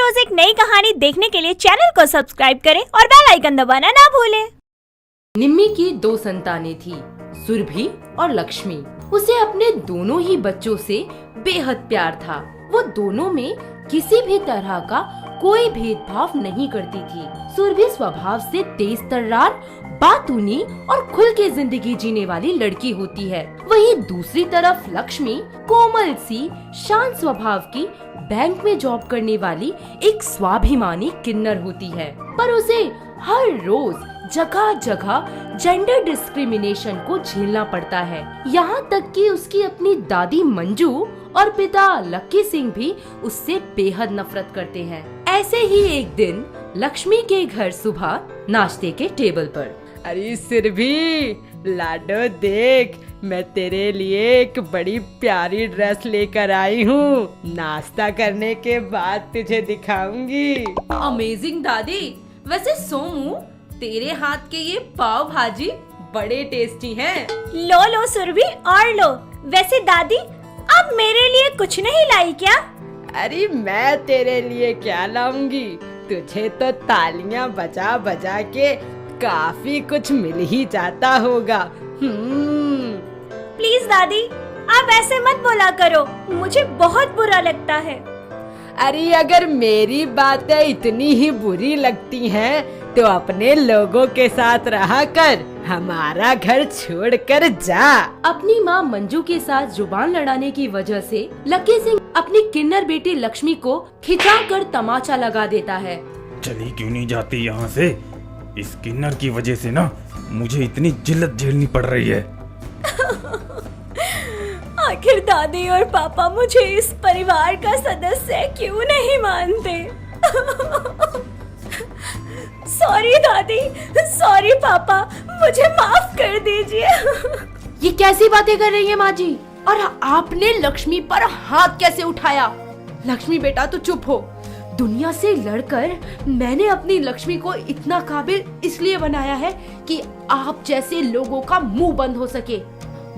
रोज एक नई कहानी देखने के लिए चैनल को सब्सक्राइब करें और बेल आइकन दबाना ना भूलें। निम्मी की 2 संतानें थी, सुरभि और लक्ष्मी। उसे अपने दोनों ही बच्चों से बेहद प्यार था। वो दोनों में किसी भी तरह का कोई भेदभाव नहीं करती थी। सुरभि स्वभाव से तेज तर्रार, बातूनी और खुल के जिंदगी जीने वाली लड़की होती है। वहीं दूसरी तरफ लक्ष्मी कोमल सी, शांत स्वभाव की, बैंक में जॉब करने वाली एक स्वाभिमानी किन्नर होती है। पर उसे हर रोज जगह जगह जेंडर डिस्क्रिमिनेशन को झेलना पड़ता है। यहाँ तक कि उसकी अपनी दादी मंजू और पिता लक्की सिंह भी उससे बेहद नफरत करते हैं। ऐसे ही एक दिन लक्ष्मी के घर सुबह नाश्ते के टेबल पर, अरे सुरभि, लाडो देख, मैं तेरे लिए एक बड़ी प्यारी ड्रेस लेकर आई हूँ। नाश्ता करने के बाद तुझे दिखाऊंगी। अमेजिंग दादी। वैसे सोमू, तेरे हाथ के ये पाव भाजी बड़े टेस्टी हैं। लो लो सुरभि और लो। वैसे दादी, आप मेरे लिए कुछ नहीं लाई क्या? अरे मैं तेरे लिए क्या लाऊंगी, तुझे तो तालियां बजा बजा के काफी कुछ मिल ही जाता होगा। प्लीज दादी, आप ऐसे मत बोला करो, मुझे बहुत बुरा लगता है। अरे अगर मेरी बातें इतनी ही बुरी लगती हैं, तो अपने लोगों के साथ रहा कर, हमारा घर छोड़कर जा। अपनी माँ मंजू के साथ जुबान लड़ाने की वजह से लक्की सिंह अपनी किन्नर बेटी लक्ष्मी को खिंचा कर तमाचा लगा देता है। चली क्यों नहीं जाती यहाँ से? इस किन्नर की वजह से ना मुझे इतनी जिल्लत झेलनी पड़ रही है। आखिर दादी और पापा मुझे इस परिवार का सदस्य क्यों नहीं मानते? सॉरी दादी, सॉरी पापा, मुझे माफ कर दीजिए। ये कैसी बातें कर रही है माँ जी? और आपने लक्ष्मी पर हाथ कैसे उठाया? लक्ष्मी बेटा तो चुप हो। दुनिया से लड़कर मैंने अपनी लक्ष्मी को इतना काबिल इसलिए बनाया है कि आप जैसे लोगों का मुंह बंद हो सके।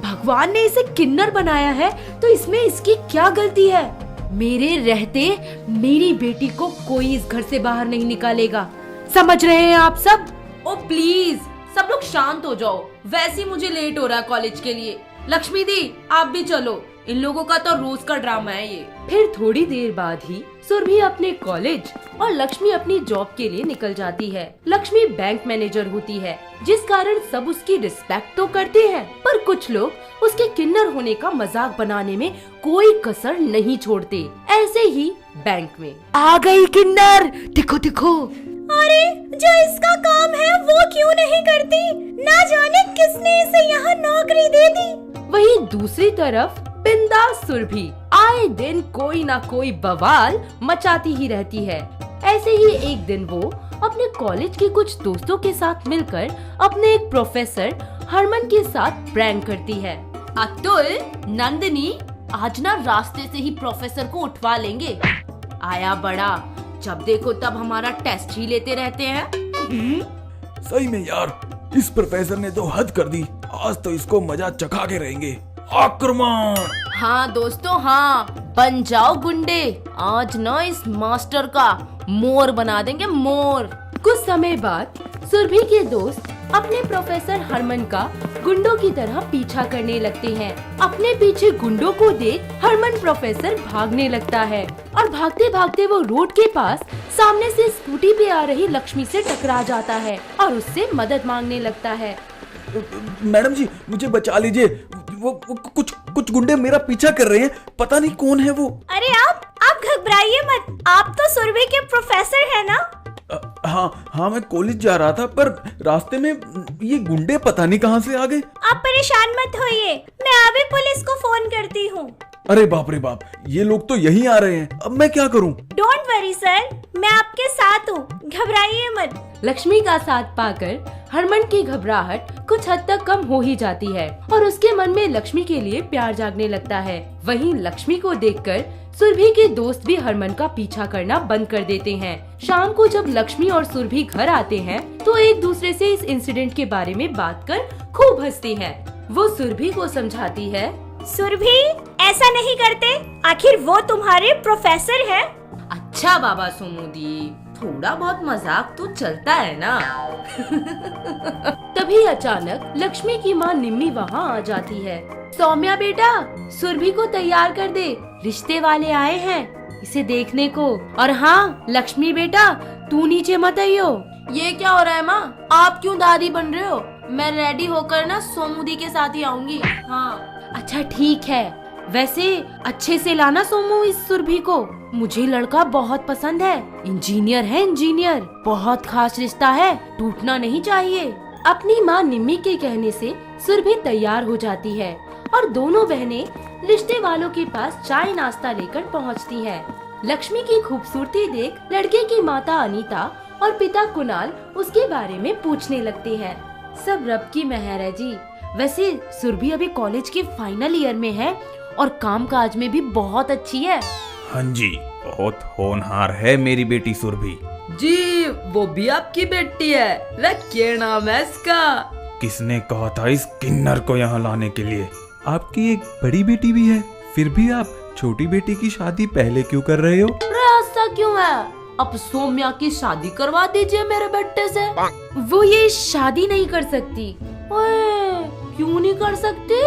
भगवान ने इसे किन्नर बनाया है तो इसमें इसकी क्या गलती है? मेरे रहते मेरी बेटी को कोई इस घर से बाहर नहीं निकालेगा। समझ रहे हैं आप सब? ओ प्लीज सब लोग शांत हो जाओ। वैसे ही मुझे लेट हो रहा है कॉलेज के लिए। लक्ष्मी दी, आप भी चलो। इन लोगों का तो रोज का ड्रामा है ये। फिर थोड़ी देर बाद ही सुरभि अपने कॉलेज और लक्ष्मी अपनी जॉब के लिए निकल जाती है। लक्ष्मी बैंक मैनेजर होती है, जिस कारण सब उसकी रिस्पेक्ट तो करते हैं, पर कुछ लोग उसके किन्नर होने का मजाक बनाने में कोई कसर नहीं छोड़ते। ऐसे ही बैंक में आ गई किन्नर, दिखो दिखो। अरे जो इसका काम है वो क्यों नहीं करती? ना जाने किसने इसे यहाँ नौकरी दे दी। वहीं दूसरी तरफ बिंदास सुरभि आए दिन कोई ना कोई बवाल मचाती ही रहती है। ऐसे ही एक दिन वो अपने कॉलेज के कुछ दोस्तों के साथ मिलकर अपने एक प्रोफेसर हरमन के साथ प्रैंक करती है। अतुल, नंदिनी, आज ना रास्ते से ही प्रोफेसर को उठवा लेंगे। आया बड़ा, जब देखो तब हमारा टेस्ट ही लेते रहते हैं। सही में यार, इस प्रोफेसर ने तो हद कर दी। आज तो इसको मजा चखा के रहेंगे। आक्रमण! हाँ दोस्तों हाँ, बन जाओ गुंडे। आज ना इस मास्टर का मोर बना देंगे, मोर। कुछ समय बाद सुरभि के दोस्त अपने प्रोफेसर हरमन का गुंडों की तरह पीछा करने लगते हैं। अपने पीछे गुंडों को देख हरमन प्रोफेसर भागने लगता है और भागते भागते वो रोड के पास सामने से स्कूटी पे आ रही लक्ष्मी से टकरा जाता है और उससे मदद मांगने लगता है। मैडम जी, मुझे बचा लीजिए। वो कुछ गुंडे मेरा पीछा कर रहे हैं, पता नहीं कौन है वो। अरे आप घबराइए मत, आप तो सुरभि के प्रोफेसर हैं ना? हाँ, मैं कॉलेज जा रहा था, पर रास्ते में ये गुंडे पता नहीं कहाँ से आ गए। आप परेशान मत होइए, मैं अभी पुलिस को फोन करती हूँ। अरे बाप रे बाप, ये लोग तो यहीं आ रहे हैं। अब मैं क्या करूँ? डोंट वरी सर, मैं आपके साथ हूँ, घबराइए मत। लक्ष्मी का साथ पाकर हरमन की घबराहट कुछ हद तक कम हो ही जाती है और उसके मन में लक्ष्मी के लिए प्यार जागने लगता है। वहीं लक्ष्मी को देखकर सुरभि के दोस्त भी हरमन का पीछा करना बंद कर देते हैं। शाम को जब लक्ष्मी और सुरभि घर आते हैं तो एक दूसरे से इस इंसिडेंट के बारे में बात कर खूब हंसती हैं। वो सुरभि को समझाती है, सुरभि ऐसा नहीं करते, आखिर वो तुम्हारे प्रोफेसर हैं। अच्छा बाबा सोमूदी, थोड़ा बहुत मजाक तो चलता है ना। तभी अचानक लक्ष्मी की माँ निम्मी वहाँ आ जाती है। सौम्या बेटा, सुरभि को तैयार कर दे, रिश्ते वाले आए हैं इसे देखने को। और हाँ लक्ष्मी बेटा, तू नीचे मत आइयो। ये क्या हो रहा है माँ, आप क्यों दादी बन रहे हो? मैं रेडी होकर ना सोमूदी के साथ ही आऊंगी। हाँ अच्छा ठीक है, वैसे अच्छे से लाना सोमू इस सुरभि को, मुझे लड़का बहुत पसंद है, इंजीनियर है इंजीनियर, बहुत खास रिश्ता है, टूटना नहीं चाहिए। अपनी माँ निम्मी के कहने से सुरभि तैयार हो जाती है और दोनों बहनें रिश्ते वालों के पास चाय नाश्ता लेकर पहुँचती हैं। लक्ष्मी की खूबसूरती देख लड़के की माता अनीता और पिता कुणाल उसके बारे में पूछने लगते हैं। सब रब की मेहर है जी। वैसे सुरभि अभी कॉलेज के फाइनल ईयर में है और काम काज में भी बहुत अच्छी है। हाँ जी, बहुत होनहार है मेरी बेटी सुरभि। जी वो भी आपकी बेटी है? वे क्या नाम है इसका? किसने कहा था इस किन्नर को यहाँ लाने के लिए? आपकी एक बड़ी बेटी भी है, फिर भी आप छोटी बेटी की शादी पहले क्यों कर रहे हो? ऐसा क्यों है? अब सौम्या की शादी करवा दीजिए मेरे बेटे से। वो ये शादी नहीं कर सकती। ओए, क्यों नहीं कर सकती?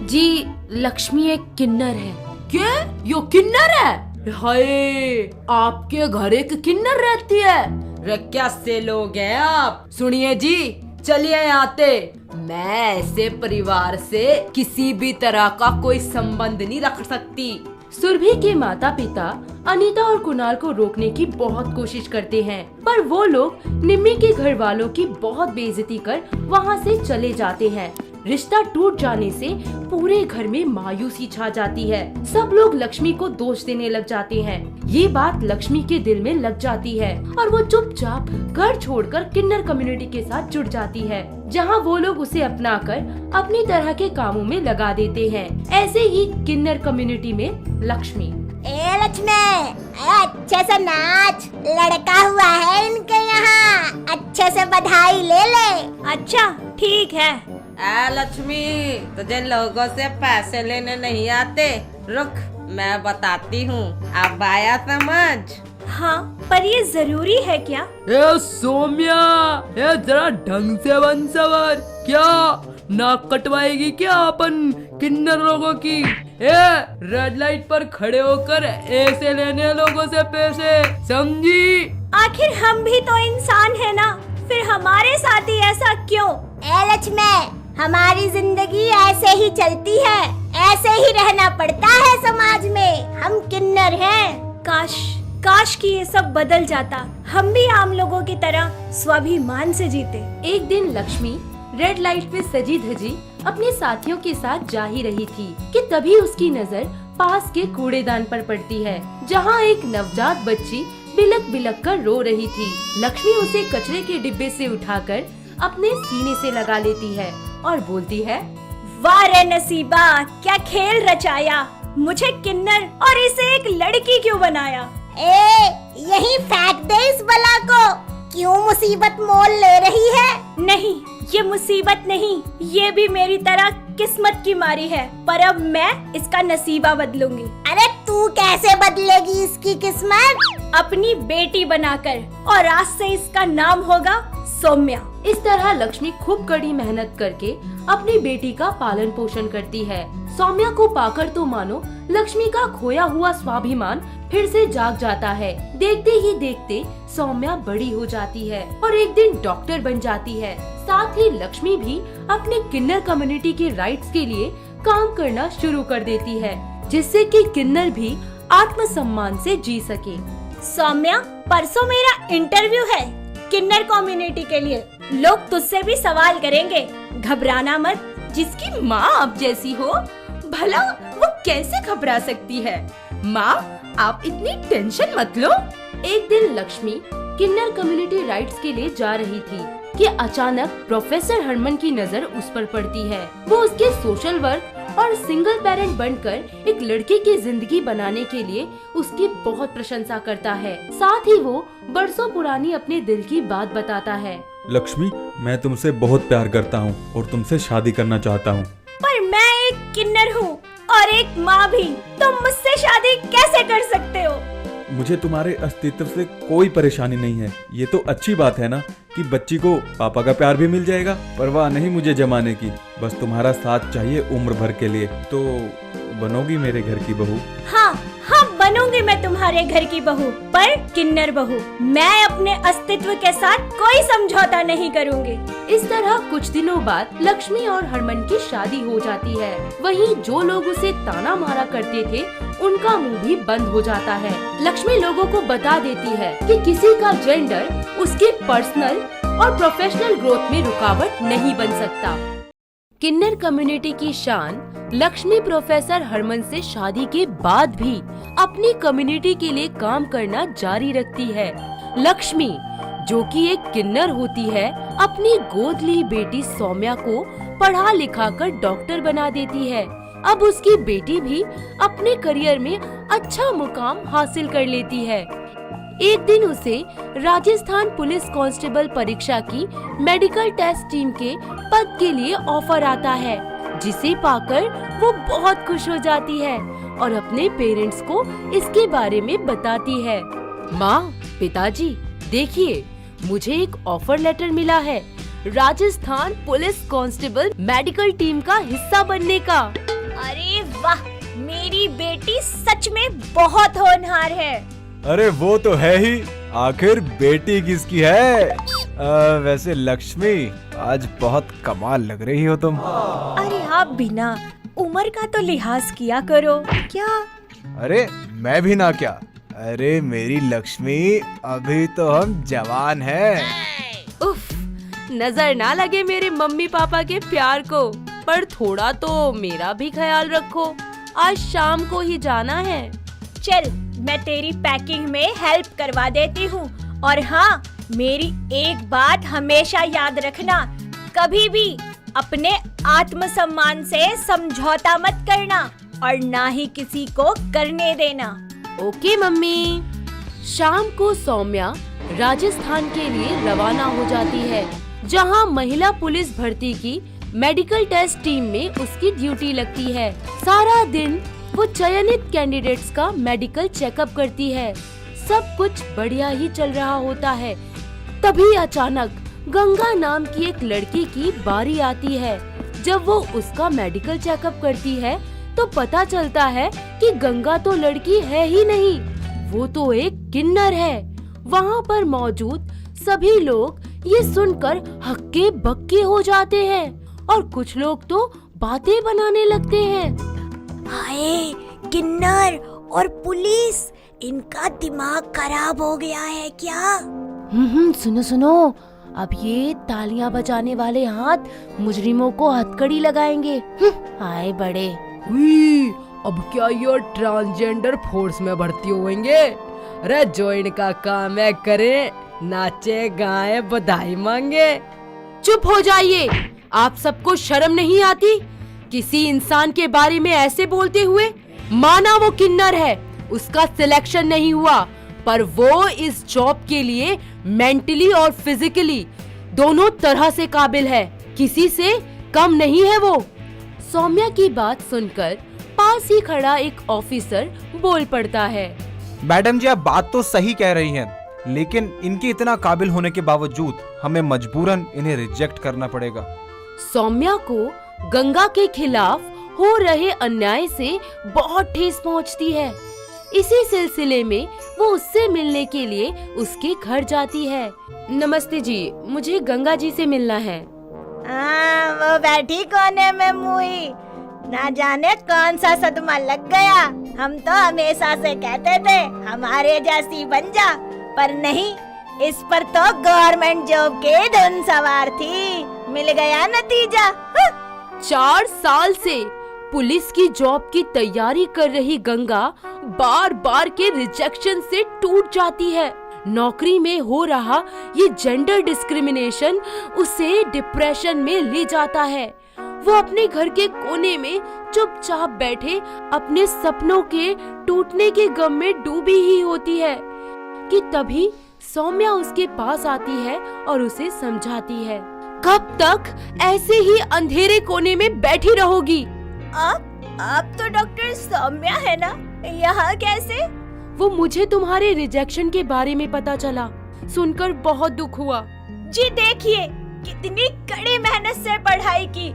जी लक्ष्मी एक किन्नर है। क्या? यो किन्नर है? हाय, आपके घर एक किन्नर रहती है? रे कैसे लोग हैं आप? सुनिए जी, चलिए आते। मैं ऐसे परिवार से किसी भी तरह का कोई संबंध नहीं रख सकती। सुरभि के माता पिता अनीता और कुणाल को रोकने की बहुत कोशिश करते हैं, पर वो लोग निम्मी के घर वालों की बहुत बेइज्जती कर वहाँ से चले जाते हैं। रिश्ता टूट जाने से पूरे घर में मायूसी छा जाती है। सब लोग लक्ष्मी को दोष देने लग जाते हैं। ये बात लक्ष्मी के दिल में लग जाती है और वो चुपचाप घर छोड़कर किन्नर कम्युनिटी के साथ जुड़ जाती है, जहाँ वो लोग उसे अपनाकर अपनी तरह के कामों में लगा देते हैं। ऐसे ही किन्नर कम्युनिटी में लक्ष्मी, ए लक्ष्मी, अच्छे से नाच, लड़का हुआ है इनके यहाँ, अच्छे से बधाई ले ले। अच्छा ठीक है। लक्ष्मी, तुझे लोगों से पैसे लेने नहीं आते? रुक, मैं बताती हूँ, अब आया समझ? हाँ, पर ये जरूरी है क्या? ए सौम्या, ए जरा ढंग से बन सवर। क्या नाक कटवाएगी क्या अपन किन्नर लोगों की? ए रेड लाइट पर खड़े होकर ऐसे लेने लोगों से पैसे, समझी? आखिर हम भी तो इंसान है ना, फिर हमारे साथ ही ऐसा क्यों? ए लक्ष्मी, हमारी जिंदगी ऐसे ही चलती है, ऐसे ही रहना पड़ता है समाज में, हम किन्नर हैं। काश कि ये सब बदल जाता, हम भी आम लोगों की तरह स्वाभिमान से जीते। एक दिन लक्ष्मी रेड लाइट पे सजी धजी अपने साथियों के साथ जा ही रही थी कि तभी उसकी नजर पास के कूड़ेदान पर पड़ती है, जहाँ एक नवजात बच्ची बिलक बिलक कर रो रही थी। लक्ष्मी उसे कचरे के डिब्बे से उठाकर अपने सीने से लगा लेती है और बोलती है, वाह रे नसीबा, क्या खेल रचाया, मुझे किन्नर और इसे एक लड़की क्यों बनाया? यही फेंक दे इस बला को, क्यों मुसीबत मोल ले रही है? नहीं, ये मुसीबत नहीं, ये भी मेरी तरह किस्मत की मारी है, पर अब मैं इसका नसीबा बदलूंगी। अरे तू कैसे बदलेगी इसकी किस्मत? अपनी बेटी बनाकर, और आज से इसका नाम होगा सौम्या। इस तरह लक्ष्मी खूब कड़ी मेहनत करके अपनी बेटी का पालन पोषण करती है। सौम्या को पाकर तो मानो लक्ष्मी का खोया हुआ स्वाभिमान फिर से जाग जाता है। देखते ही देखते सौम्या बड़ी हो जाती है और एक दिन डॉक्टर बन जाती है। साथ ही लक्ष्मी भी अपने किन्नर कम्युनिटी के राइट्स के लिए काम करना शुरू कर देती है, जिससे कि किन्नर भी आत्मसम्मान से जी सके। सौम्या, परसों मेरा इंटरव्यू है किन्नर कम्युनिटी के लिए, लोग तुझसे भी सवाल करेंगे, घबराना मत। जिसकी माँ आप जैसी हो, भला वो कैसे घबरा सकती है? माँ, आप इतनी टेंशन मत लो। एक दिन लक्ष्मी किन्नर कम्युनिटी राइट्स के लिए जा रही थी कि अचानक प्रोफेसर हरमन की नजर उस पर पड़ती है। वो उसके सोशल वर्क और सिंगल पेरेंट बनकर एक लड़की की जिंदगी बनाने के लिए उसकी बहुत प्रशंसा करता है। साथ ही वो बरसों पुरानी अपने दिल की बात बताता है। लक्ष्मी, मैं तुमसे बहुत प्यार करता हूँ और तुमसे शादी करना चाहता हूँ। पर मैं एक किन्नर हूँ और एक माँ भी, तुम मुझसे शादी कैसे कर सकते हो? मुझे तुम्हारे अस्तित्व से कोई परेशानी नहीं है। ये तो अच्छी बात है ना कि बच्ची को पापा का प्यार भी मिल जाएगा। परवाह नहीं मुझे जमाने की, बस तुम्हारा साथ चाहिए उम्र भर के लिए। तो बनोगी मेरे घर की बहू? हाँ हाँ, बनूंगी मैं तुम्हारे घर की बहू, पर किन्नर बहू। मैं अपने अस्तित्व के साथ कोई समझौता नहीं करूंगी। इस तरह कुछ दिनों बाद लक्ष्मी और हरमन की शादी हो जाती है। वहीं जो लोग उसे ताना मारा करते थे उनका मुंह भी बंद हो जाता है। लक्ष्मी लोगों को बता देती है कि किसी का जेंडर उसके पर्सनल और प्रोफेशनल ग्रोथ में रुकावट नहीं बन सकता। किन्नर कम्युनिटी की शान लक्ष्मी प्रोफेसर हरमन से शादी के बाद भी अपनी कम्युनिटी के लिए काम करना जारी रखती है। लक्ष्मी, जो कि एक किन्नर होती है, अपनी गोद ली बेटी सौम्या को पढ़ा लिखा कर डॉक्टर बना देती है। अब उसकी बेटी भी अपने करियर में अच्छा मुकाम हासिल कर लेती है। एक दिन उसे राजस्थान पुलिस कांस्टेबल परीक्षा की मेडिकल टेस्ट टीम के पद के लिए ऑफर आता है, जिसे पाकर वो बहुत खुश हो जाती है और अपने पेरेंट्स को इसके बारे में बताती है। माँ, पिताजी, देखिए, मुझे एक ऑफर लेटर मिला है Rajasthan police constable medical team का हिस्सा बनने का। अरे वाह, मेरी बेटी सच में बहुत होनहार है। अरे वो तो है ही, आखिर बेटी किसकी है? वैसे लक्ष्मी, आज बहुत कमाल लग रही हो तुम। अरे आप बिना उम्र का तो लिहाज किया करो। क्या? अरे मैं भी ना क्या? अरे मेरी लक्ष्मी, अभी तो हम जवान हैं। उफ, नजर ना लगे मेरे मम्मी पापा के प्यार को, पर थोड़ा तो मेरा भी ख्याल रखो। आज शाम को ही जाना है। चल, मैं तेरी पैकिंग में हेल्प करवा देती हूँ। और हाँ, मेरी एक बात हमेशा याद रखना, कभी भी अपने आत्मसम्मान से समझौता मत करना और ना ही किसी को करने देना। Okay mummy. शाम को सौम्या राजस्थान के लिए रवाना हो जाती है, जहां महिला पुलिस भर्ती की मेडिकल टेस्ट टीम में उसकी ड्यूटी लगती है। सारा दिन वो चयनित कैंडिडेट्स का मेडिकल चेकअप करती है। सब कुछ बढ़िया ही चल रहा होता है। तभी अचानक गंगा नाम की एक लड़की की बारी आती है। जब वो उसका मेडिकल चेकअप करती है तो पता चलता है कि गंगा तो लड़की है ही नहीं, वो तो एक किन्नर है। वहाँ पर मौजूद सभी लोग ये सुनकर हक्के बक्के हो जाते हैं और कुछ लोग तो बातें बनाने लगते हैं। हाय, किन्नर और पुलिस, इनका दिमाग खराब हो गया है क्या? सुनो सुनो, अब ये तालियां बजाने वाले हाथ मुजरिमों को हथकड़ी लगाएंगे। आए बड़े। अब क्या ये ट्रांसजेंडर फोर्स में भर्ती होंगे? अरे जो इनका काम है करें, नाचे गाए बधाई मांगे। चुप हो जाइए, आप सबको शर्म नहीं आती? किसी इंसान के बारे में ऐसे बोलते हुए? माना वो किन्नर है, उसका सिलेक्शन नहीं हुआ, पर वो इस जॉब के लिए मेंटली और फिजिकली दोनों तरह से काबिल है, किसी से कम नहीं है वो। सौम्या की बात सुनकर पास ही खड़ा एक ऑफिसर बोल पड़ता है। मैडम जी, आप बात तो सही कह रही हैं, लेकिन इनके इतना काबिल होने के बावजूद हमें मजबूरन इन्हें रिजेक्ट करना पड़ेगा। सौम्या को गंगा के खिलाफ हो रहे अन्याय से बहुत ठेस पहुंचती है। इसी सिलसिले में वो उससे मिलने के लिए उसके घर जाती है। नमस्ते जी, मुझे गंगा जी से मिलना है। वो बैठी कोने में मुई, ना जाने कौन सा सदमा लग गया। हम तो हमेशा से कहते थे हमारे जैसी बन जा, पर नहीं, इस पर तो गवर्नमेंट जॉब के धुन सवार थी। मिल गया नतीजा। 4 साल से पुलिस की जॉब की तैयारी कर रही गंगा बार बार के रिजेक्शन से टूट जाती है। नौकरी में हो रहा ये जेंडर डिस्क्रिमिनेशन उसे डिप्रेशन में ले जाता है। वो अपने घर के कोने में चुपचाप बैठे अपने सपनों के टूटने के गम में डूबी ही होती है कि तभी सौम्या उसके पास आती है और उसे समझाती है। कब तक ऐसे ही अंधेरे कोने में बैठी रहोगी? आप तो डॉक्टर सौम्या है ना? यहाँ कैसे? वो मुझे तुम्हारे रिजेक्शन के बारे में पता चला। सुनकर बहुत दुख हुआ। जी देखिए, कितनी कड़ी मेहनत से पढ़ाई की,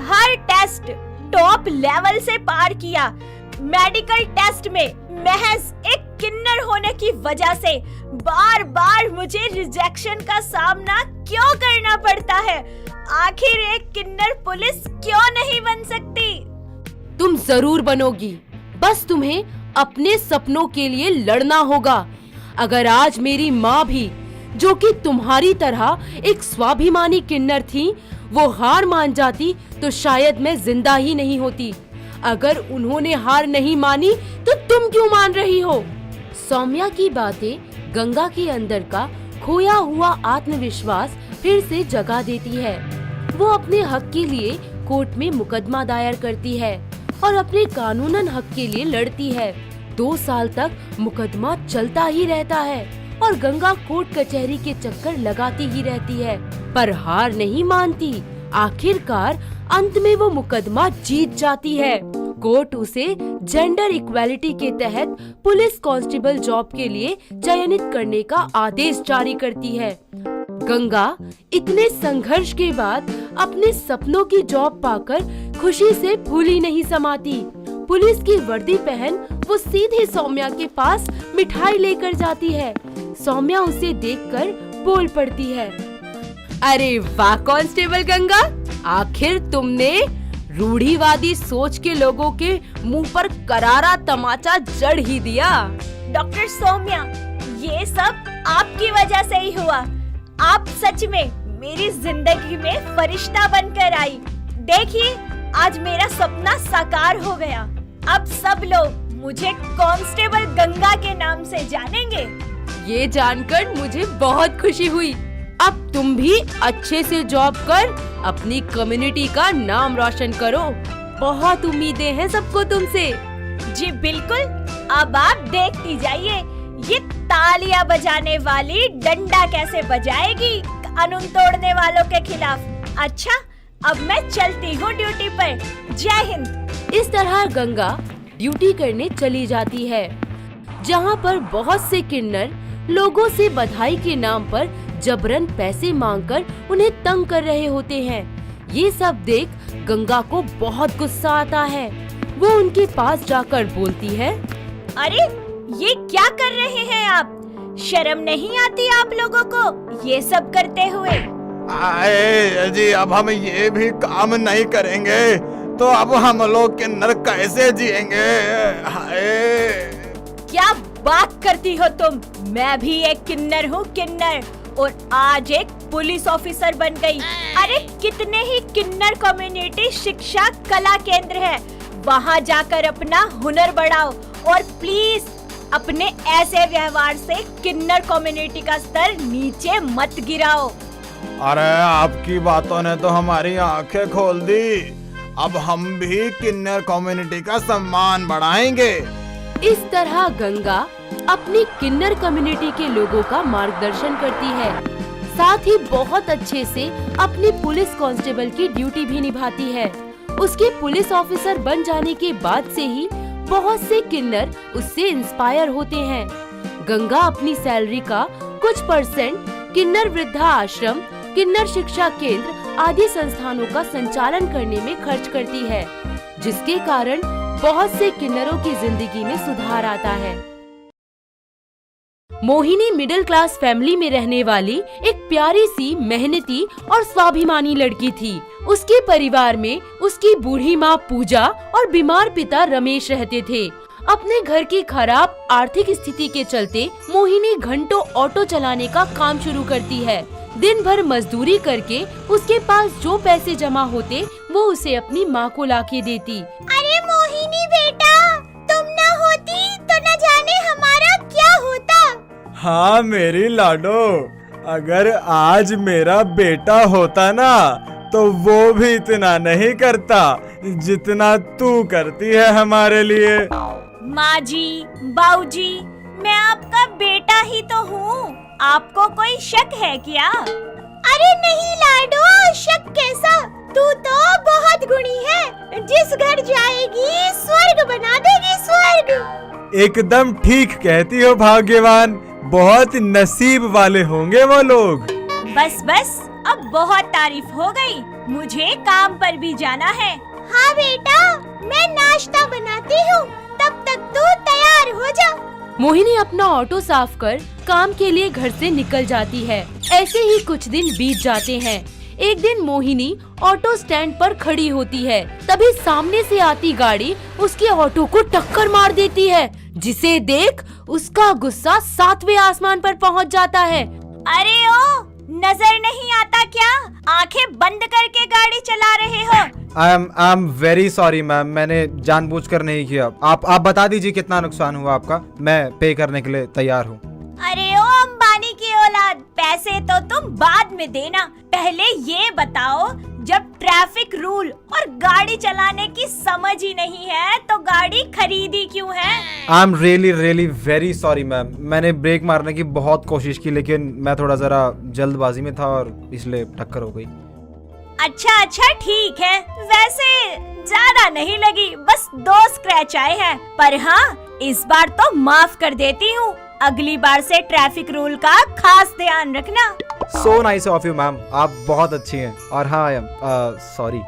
हर टेस्ट टॉप लेवल से पार किया। मेडिकल टेस्ट में महज एक किन्नर होने की वजह से बार बार मुझे रिजेक्शन का सामना क्यों करना पड़ता है? आखिर एक किन्नर पुलिस क्यों नहीं बन सकती? तुम जरूर बनोगी, बस तुम्हें अपने सपनों के लिए लड़ना होगा। अगर आज मेरी माँ भी, जो कि तुम्हारी तरह एक स्वाभिमानी किन्नर थी, वो हार मान जाती तो शायद मैं जिंदा ही नहीं होती। अगर उन्होंने हार नहीं मानी तो तुम क्यों मान रही हो? सौम्या की बातें गंगा के अंदर का खोया हुआ आत्मविश्वास फिर से जगा देती है। वो अपने हक के लिए कोर्ट में मुकदमा दायर करती है और अपने कानूनन हक के लिए लड़ती है। 2 साल तक मुकदमा चलता ही रहता है और गंगा कोर्ट कचहरी के चक्कर लगाती ही रहती है, पर हार नहीं मानती। आखिरकार अंत में वो मुकदमा जीत जाती है। कोर्ट उसे जेंडर इक्वालिटी के तहत पुलिस कांस्टेबल जॉब के लिए चयनित करने का आदेश जारी करती है। गंगा इतने संघर्ष के बाद अपने सपनों की जॉब पाकर खुशी से फूली नहीं समाती। पुलिस की वर्दी पहन वो सीधे सौम्या के पास मिठाई लेकर जाती है। सौम्या उसे देखकर बोल पड़ती है, अरे वाह कांस्टेबल गंगा, आखिर तुमने रूढ़िवादी सोच के लोगों के मुंह पर करारा तमाचा जड़ ही दिया। डॉक्टर सौम्या, ये सब आपकी वजह से ही हुआ। आप सच में मेरी जिंदगी में फरिश्ता बनकर आई। देखिए, आज मेरा सपना साकार हो गया। अब सब लोग मुझे कांस्टेबल गंगा के नाम से जानेंगे। ये जानकर मुझे बहुत खुशी हुई। अब तुम भी अच्छे से जॉब कर अपनी कम्युनिटी का नाम रोशन करो। बहुत उम्मीदें हैं सबको तुमसे। जी बिल्कुल, अब आप देखती जाइए ये तालियां बजाने वाली डंडा कैसे बजाएगी कानून तोड़ने वालों के खिलाफ। अच्छा, अब मैं चलती हूँ ड्यूटी पर। जय हिंद। इस तरह गंगा ड्यूटी करने चली जाती है, जहाँ पर बहुत से किन्नर लोगों से बधाई के नाम पर जबरन पैसे मांगकर उन्हें तंग कर रहे होते हैं। ये सब देख गंगा को बहुत गुस्सा आता है। वो उनके पास जाकर बोलती है, अरे ये क्या कर रहे हैं आप? शर्म नहीं आती आप लोगों को ये सब करते हुए? आए जी, अब हम ये भी काम नहीं करेंगे तो अब हम लोग किन्नर कैसे जिएंगे? हाय, क्या बात करती हो तुम? मैं भी एक किन्नर हूँ, किन्नर, और आज एक पुलिस ऑफिसर बन गई। अरे कितने ही किन्नर कम्युनिटी शिक्षा कला केंद्र है, वहाँ जाकर अपना हुनर बढ़ाओ और प्लीज अपने ऐसे व्यवहार से किन्नर कम्युनिटी का स्तर नीचे मत गिराओ। अरे आपकी बातों ने तो हमारी आंखें खोल दी। अब हम भी किन्नर कम्युनिटी का सम्मान बढ़ाएंगे। इस तरह गंगा अपनी किन्नर कम्युनिटी के लोगों का मार्गदर्शन करती है, साथ ही बहुत अच्छे से अपनी पुलिस कांस्टेबल की ड्यूटी भी निभाती है। उसके पुलिस ऑफिसर बन जाने के बाद से ही बहुत से किन्नर उससे इंस्पायर होते हैं। गंगा अपनी सैलरी का कुछ % किन्नर वृद्धा आश्रम, किन्नर शिक्षा केंद्र आदि संस्थानों का संचालन करने में खर्च करती है, जिसके कारण बहुत से किन्नरों की जिंदगी में सुधार आता है। मोहिनी मिडिल क्लास फैमिली में रहने वाली एक प्यारी सी, मेहनती और स्वाभिमानी लड़की थी। उसके परिवार में उसकी बूढ़ी माँ पूजा और बीमार पिता रमेश रहते थे। अपने घर की खराब आर्थिक स्थिति के चलते मोहिनी घंटों ऑटो चलाने का काम शुरू करती है। दिन भर मजदूरी करके उसके पास जो पैसे जमा होते वो उसे अपनी माँ को लाके देती। अरे मोहिनी बेटा, तुम न होती तो न जाने हमारा क्या होता। हाँ मेरी लाडो, अगर आज मेरा बेटा होता ना तो वो भी इतना नहीं करता जितना तू करती है हमारे लिए। माँ जी, बाऊजी, मैं आपका बेटा ही तो हूँ। आपको कोई शक है क्या? अरे नहीं लाडो, शक कैसा? तू तो बहुत गुणी है। जिस घर जाएगी स्वर्ग बना देगी, स्वर्ग। एकदम ठीक कहती हो भाग्यवान, बहुत नसीब वाले होंगे वो लोग। बस बस, अब बहुत तारीफ हो गई, मुझे काम पर भी जाना है। हाँ बेटा, मैं नाश्ता बनाती हूँ, तब तक तू तैयार हो जा। मोहिनी अपना ऑटो साफ कर काम के लिए घर से निकल जाती है। ऐसे ही कुछ दिन बीत जाते हैं। एक दिन मोहिनी ऑटो स्टैंड पर खड़ी होती है, तभी सामने से आती गाड़ी उसके ऑटो को टक्कर मार देती है, जिसे देख उसका गुस्सा 7वें आसमान पर पहुंच जाता है। अरे ओ, नजर नहीं आता क्या? आंखें बंद करके गाड़ी चला रहे हो? I am very sorry ma'am, मैंने जानबूझकर नहीं किया। आप बता दीजिए कितना नुकसान हुआ आपका, मैं पे करने के लिए तैयार हूँ। अरे ओ अंबानी की औलाद, पैसे तो तुम बाद में देना, पहले ये बताओ, जब ट्रैफिक रूल और गाड़ी चलाने की समझ ही नहीं है तो गाड़ी खरीदी क्यों है? I am really very sorry ma'am, मैंने ब्रेक मारने की बहुत कोशिश की, लेकिन मैं थोड़ा जरा जल्दबाजी में था और इसलिए टक्कर हो गई। अच्छा ठीक है, वैसे ज्यादा नहीं लगी, बस 2 स्क्रैच आए हैं, पर हाँ इस बार तो माफ कर देती हूँ, अगली बार से ट्रैफिक रूल का खास ध्यान रखना। So nice of you ma'am, आप बहुत अच्छी हैं। और हाँ सॉरी।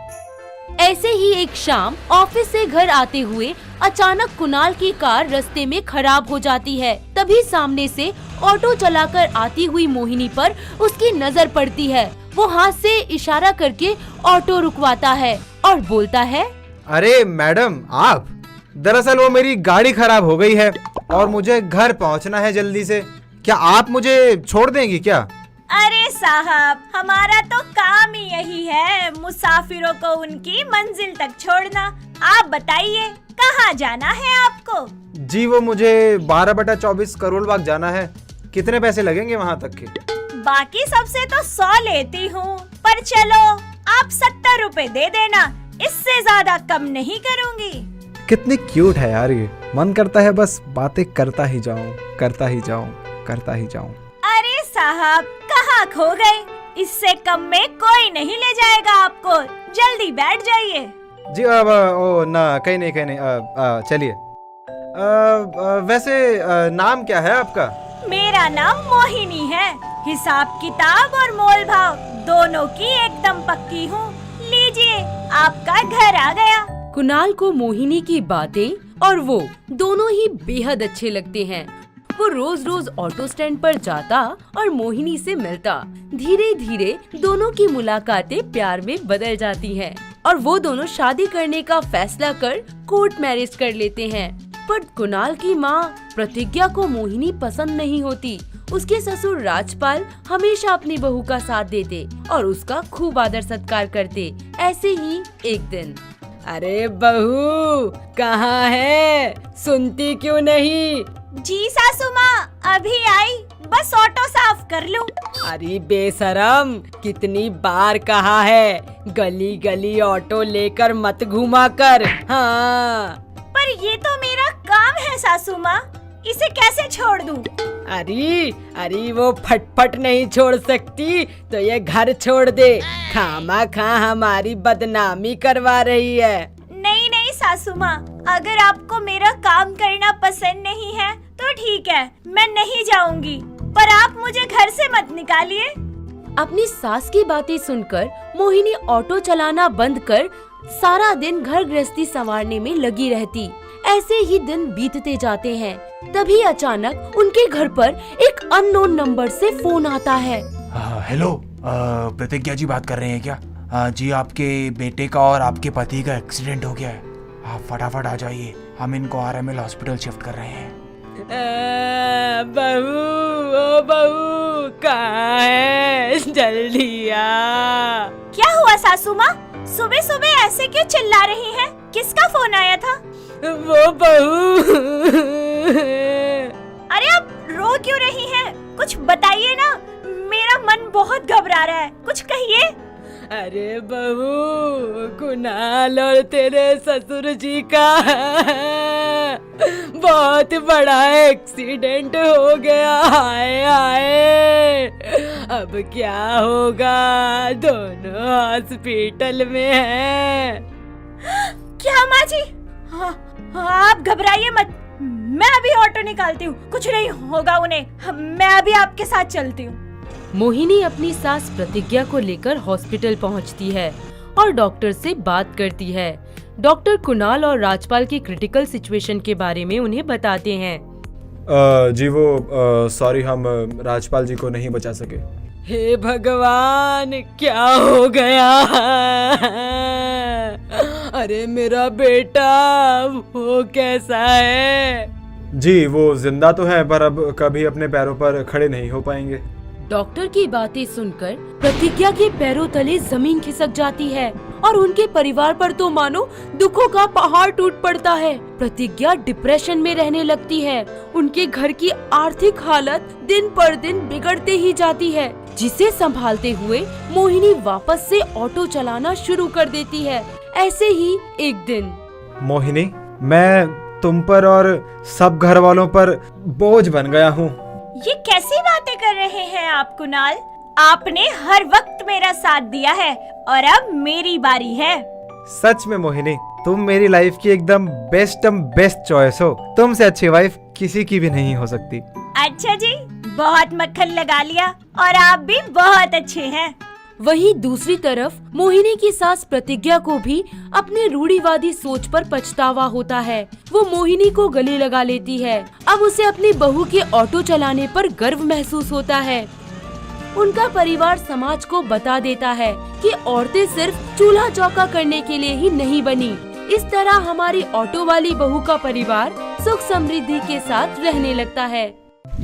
ऐसे ही एक शाम ऑफिस से घर आते हुए अचानक कुणाल की कार रास्ते में खराब हो जाती है। तभी सामने से ऑटो चलाकर आती हुई मोहिनी पर उसकी नजर पड़ती है। वो हाथ से इशारा करके ऑटो रुकवाता है और बोलता है, अरे मैडम आप, दरअसल वो मेरी गाड़ी खराब हो गई है और मुझे घर पहुंचना है जल्दी से, क्या आप मुझे छोड़ देंगी क्या? अरे साहब, हमारा तो काम ही यही है, मुसाफिरों को उनकी मंजिल तक छोड़ना। आप बताइए कहाँ जाना है आपको? जी वो मुझे 12/24 करोड़ बाग जाना है, कितने पैसे लगेंगे वहाँ तक के? बाकी सबसे तो 100 लेती हूँ, पर चलो आप 70 रुपए दे देना, इससे ज्यादा कम नहीं करूँगी। कितनी क्यूट है यार ये, मन करता है बस बातें करता ही जाऊं, करता ही जाऊं, करता ही जाऊं। अरे साहब, कहाँ खो गए? इससे कम में कोई नहीं ले जाएगा आपको, जल्दी बैठ जाइए। जी ओ ना, कहीं नहीं, चलिए। वैसे नाम क्या है आपका? मेरा नाम मोहिनी है, हिसाब किताब और मोल भाव दोनों की एकदम पक्की हूँ। लीजिए, आपका घर आ गया। कुणाल को मोहिनी की बातें और वो दोनों ही बेहद अच्छे लगते हैं। वो रोज रोज ऑटो स्टैंड पर जाता और मोहिनी से मिलता। धीरे धीरे दोनों की मुलाकातें प्यार में बदल जाती हैं और वो दोनों शादी करने का फैसला कर कोर्ट मैरिज कर लेते हैं। पर कुणाल की माँ प्रतिज्ञा को मोहिनी पसंद नहीं होती। उसके ससुर राजपाल हमेशा अपनी बहू का साथ देते और उसका खूब आदर सत्कार करते। ऐसे ही एक दिन, अरे बहू कहाँ है, सुनती क्यों नहीं? जी सासू माँ, अभी आई, बस ऑटो साफ कर लूं। अरे बेशरम, कितनी बार कहा है, गली गली ऑटो लेकर मत घुमा कर। हाँ, पर ये तो मेरा काम है सासू माँ, इसे कैसे छोड़ दूं? अरे वो फटफट नहीं छोड़ सकती तो ये घर छोड़ दे, खामा खा हमारी बदनामी करवा रही है। नहीं सासू माँ, अगर आपको मेरा काम करना पसंद नहीं है तो ठीक है, मैं नहीं जाऊंगी, पर आप मुझे घर से मत निकालिए। अपनी सास की बातें सुनकर मोहिनी ऑटो चलाना बंद कर सारा दिन घर गृहस्थी संवारने में लगी रहती। ऐसे ही दिन बीतते जाते हैं। तभी अचानक उनके घर पर एक अननोन नंबर से फोन आता है। हेलो, प्रतिज्ञा जी बात कर रहे हैं क्या? जी, आपके बेटे का और आपके पति का एक्सीडेंट हो गया है, आप फटाफट आ जाइए, हम इनको RML हॉस्पिटल शिफ्ट कर रहे हैं। बहू, ओ बहू कहाँ है, जल्दी आ। क्या हुआ सासू माँ, सुबह सुबह ऐसे क्यों चिल्ला रही हैं? किसका फोन आया था? वो बहू। अरे आप रो क्यों रही हैं? कुछ बताइए ना, मेरा मन बहुत घबरा रहा है, कुछ कहिए। अरे बहू, कुणाल और तेरे ससुर जी का बहुत बड़ा एक्सीडेंट हो गया। हाय हाय, अब क्या होगा, दोनों हॉस्पिटल में हैं। क्या माँ जी? हाँ, आप घबराइए मत, मैं अभी ऑटो निकालती हूँ, कुछ नहीं होगा उन्हें, मैं अभी आपके साथ चलती हूँ। मोहिनी अपनी सास प्रतिज्ञा को लेकर हॉस्पिटल पहुंचती है और डॉक्टर से बात करती है। डॉक्टर कुणाल और राजपाल की क्रिटिकल सिचुएशन के बारे में उन्हें बताते हैं। जी वो सॉरी, हम राजपाल जी को नहीं बचा सके। हे भगवान, क्या हो गया? अरे मेरा बेटा, वो कैसा है? जी वो जिंदा तो है, पर अब कभी अपने पैरों पर खड़े नहीं हो पाएंगे। डॉक्टर की बातें सुनकर प्रतिज्ञा के पैरों तले जमीन खिसक जाती है और उनके परिवार पर तो मानो दुखों का पहाड़ टूट पड़ता है। प्रतिज्ञा डिप्रेशन में रहने लगती है। उनके घर की आर्थिक हालत दिन पर दिन बिगड़ते ही जाती है, जिसे संभालते हुए मोहिनी वापस से ऑटो चलाना शुरू कर देती है। ऐसे ही एक दिन मोहिनी, मैं तुम पर और सब घर वालों पर बोझ बन गया हूँ। ये कैसी बातें कर रहे हैं आप कुणाल? आपने हर वक्त मेरा साथ दिया है और अब मेरी बारी है। सच में मोहिनी, तुम मेरी लाइफ की एकदम बेस्ट चॉइस हो। तुमसे अच्छी वाइफ किसी की भी नहीं हो सकती। अच्छा जी, बहुत मक्खन लगा लिया, और आप भी बहुत अच्छे हैं। वहीं दूसरी तरफ मोहिनी की सास प्रतिज्ञा को भी अपनी रूढ़िवादी सोच पर पछतावा होता है। वो मोहिनी को गले लगा लेती है। अब उसे अपनी बहू के ऑटो चलाने पर गर्व महसूस होता है। उनका परिवार समाज को बता देता है कि औरतें सिर्फ चूल्हा चौका करने के लिए ही नहीं बनी। इस तरह हमारी ऑटो वाली बहू का परिवार सुख समृद्धि के साथ रहने लगता है।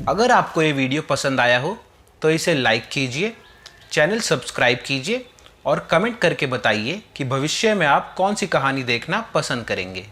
अगर आपको ये वीडियो पसंद आया हो तो इसे लाइक कीजिए, चैनल सब्सक्राइब कीजिए और कमेंट करके बताइए कि भविष्य में आप कौन सी कहानी देखना पसंद करेंगे।